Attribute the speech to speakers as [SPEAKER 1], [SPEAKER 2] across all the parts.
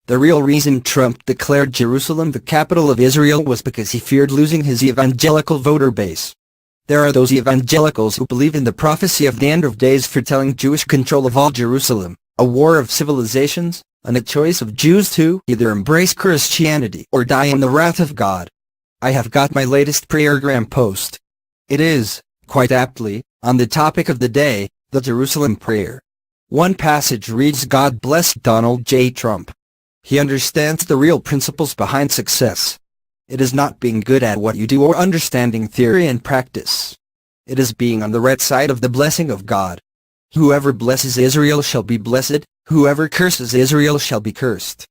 [SPEAKER 1] The real reason Trump declared Jerusalem the capital of Israel was because he feared losing his evangelical voter base. There are those evangelicals who believe in the prophecy of the end of days foretelling Jewish control of all Jerusalem, a war of civilizations, and a choice of Jews to either embrace Christianity or die in the wrath of God. I have got my latest Prayergram post. It is, quite aptly, on the topic of the day, the Jerusalem prayer. One passage reads, "God bless Donald J. Trump. He understands the real principles behind success. It is not being good at what you do or understanding theory and practice. It is being on the right side of the blessing of God. Whoever blesses Israel shall be blessed, whoever curses Israel shall be cursed.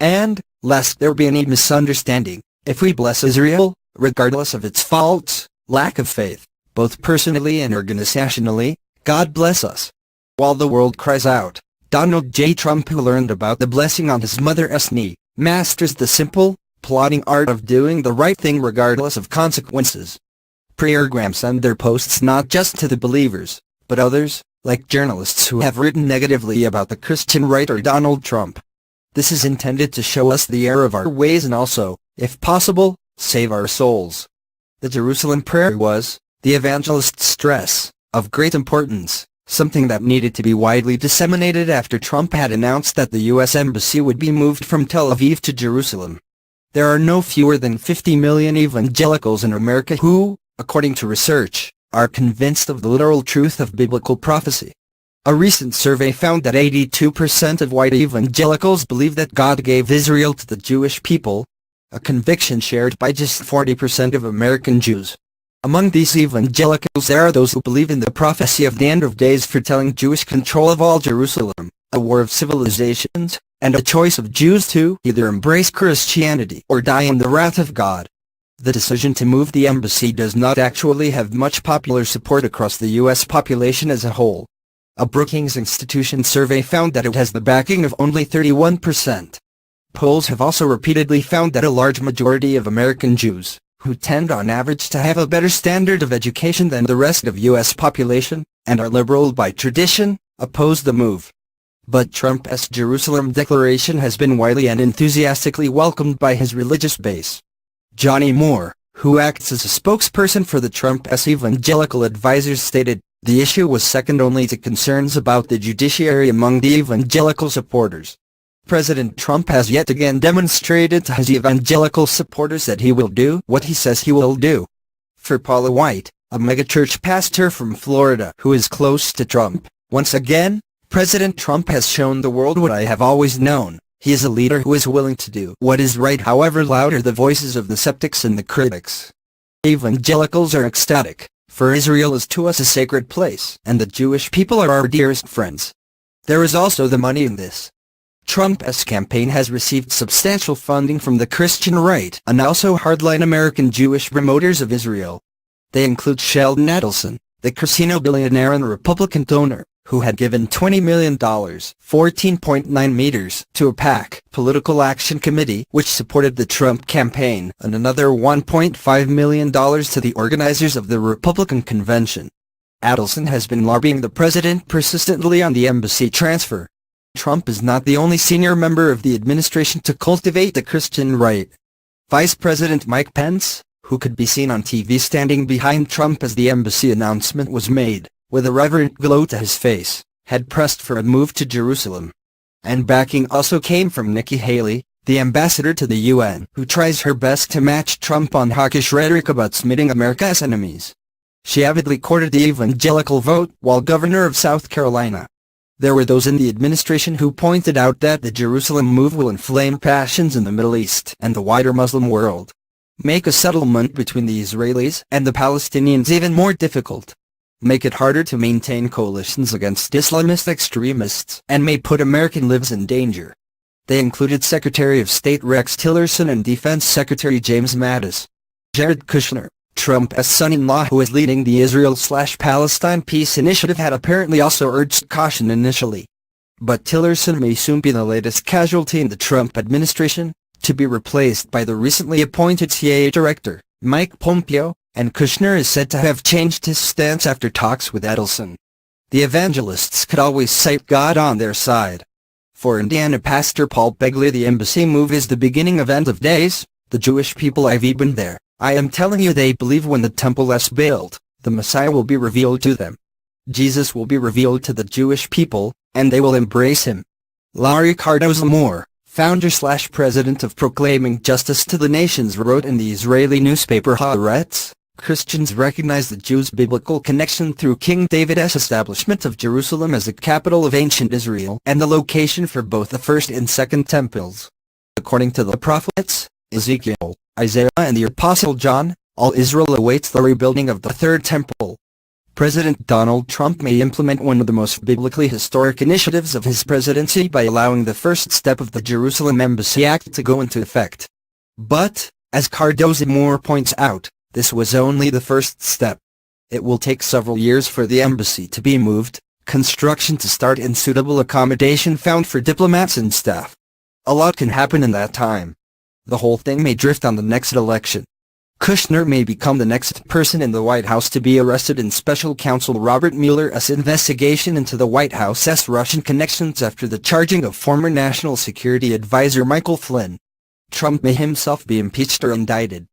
[SPEAKER 1] And, lest there be any misunderstanding, if we bless Israel, regardless of its faults, lack of faith, both personally and organisationally, God bless us." While the world cries out, Donald J. Trump, who learned about the blessing on his mother's knee, masters the simple, plodding art of doing the right thing regardless of consequences. Prayergrams send their posts not just to the believers, but others, like journalists who have written negatively about the Christian right or Donald Trump. This is intended to show us the error of our ways and also, if possible, save our souls. The Jerusalem prayer was, the evangelists stress, of great importance, something that needed to be widely disseminated after Trump had announced that the U.S. Embassy would be moved from Tel Aviv to Jerusalem. There are no fewer than 50 million evangelicals in America who, according to research, are convinced of the literal truth of biblical prophecy. A recent survey found that 82% of white evangelicals believe that God gave Israel to the Jewish people, a conviction shared by just 40% of American Jews. Among these evangelicals there are those who believe in the prophecy of the end of days foretelling Jewish control of all Jerusalem, a war of civilizations, and a choice of Jews to either embrace Christianity or die in the wrath of God. The decision to move the embassy does not actually have much popular support across the U.S. population as a whole. A Brookings Institution survey found that it has the backing of only 31%. Polls have also repeatedly found that a large majority of American Jews, who tend on average to have a better standard of education than the rest of U.S. population, and are liberal by tradition, oppose the move. But Trump's Jerusalem declaration has been widely and enthusiastically welcomed by his religious base. Johnny Moore, who acts as a spokesperson for the Trump's evangelical advisors, stated, "The issue was second only to concerns about the judiciary among the evangelical supporters. President Trump has yet again demonstrated to his evangelical supporters that he will do what he says he will do." For Paula White, a megachurch pastor from Florida who is close to Trump, once again, President Trump has shown the world what I have always known. He is a leader who is willing to do what is right however loud are the voices of the skeptics and the critics. Evangelicals are ecstatic, for Israel is to us a sacred place and the Jewish people are our dearest friends. There is also the money in this. Trump's campaign has received substantial funding from the Christian right and also hardline American Jewish promoters of Israel. They include Sheldon Adelson, the casino billionaire and Republican donor, who had given $20 million (14.9 meters) to a PAC, Political Action Committee, which supported the Trump campaign, and another $1.5 million to the organizers of the Republican convention. Adelson has been lobbying the president persistently on the embassy transfer. Trump is not the only senior member of the administration to cultivate the Christian right. Vice President Mike Pence, who could be seen on TV standing behind Trump as the embassy announcement was made, with a reverent glow to his face, had pressed for a move to Jerusalem. And backing also came from Nikki Haley, the ambassador to the UN, who tries her best to match Trump on hawkish rhetoric about smiting America's enemies. She avidly courted the evangelical vote while governor of South Carolina. There were those in the administration who pointed out that the Jerusalem move will inflame passions in the Middle East and the wider Muslim world, make a settlement between the Israelis and the Palestinians even more difficult, make it harder to maintain coalitions against Islamist extremists, and may put American lives in danger. They included Secretary of State Rex Tillerson and Defense Secretary James Mattis. Jared Kushner, Trump's son-in-law who is leading the Israel/Palestine peace initiative, had apparently also urged caution initially. But Tillerson may soon be the latest casualty in the Trump administration, to be replaced by the recently appointed CIA Director, Mike Pompeo, and Kushner is said to have changed his stance after talks with Adelson. The evangelists could always cite God on their side. For Indiana pastor Paul Begley, the embassy move is the beginning of end of days. The Jewish people I've been there. I am telling you, they believe when the temple is built, the Messiah will be revealed to them. Jesus will be revealed to the Jewish people, and they will embrace him. Larry Cardozo Moore, founder/president of Proclaiming Justice to the Nations, wrote in the Israeli newspaper Haaretz, Christians recognize the Jews' biblical connection through King David's establishment of Jerusalem as the capital of ancient Israel and the location for both the first and second temples. According to the prophets, Ezekiel, Isaiah and the Apostle John, all Israel awaits the rebuilding of the third temple. President Donald Trump may implement one of the most biblically historic initiatives of his presidency by allowing the first step of the Jerusalem Embassy Act to go into effect. But, as Cardozo Moore points out, this was only the first step. It will take several years for the embassy to be moved, construction to start and suitable accommodation found for diplomats and staff. A lot can happen in that time. The whole thing may drift on the next election. Kushner may become the next person in the White House to be arrested in Special Counsel Robert Mueller's investigation into the White House's Russian connections after the charging of former National Security Advisor Michael Flynn. Trump may himself be impeached or indicted.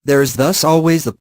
[SPEAKER 1] There is thus always the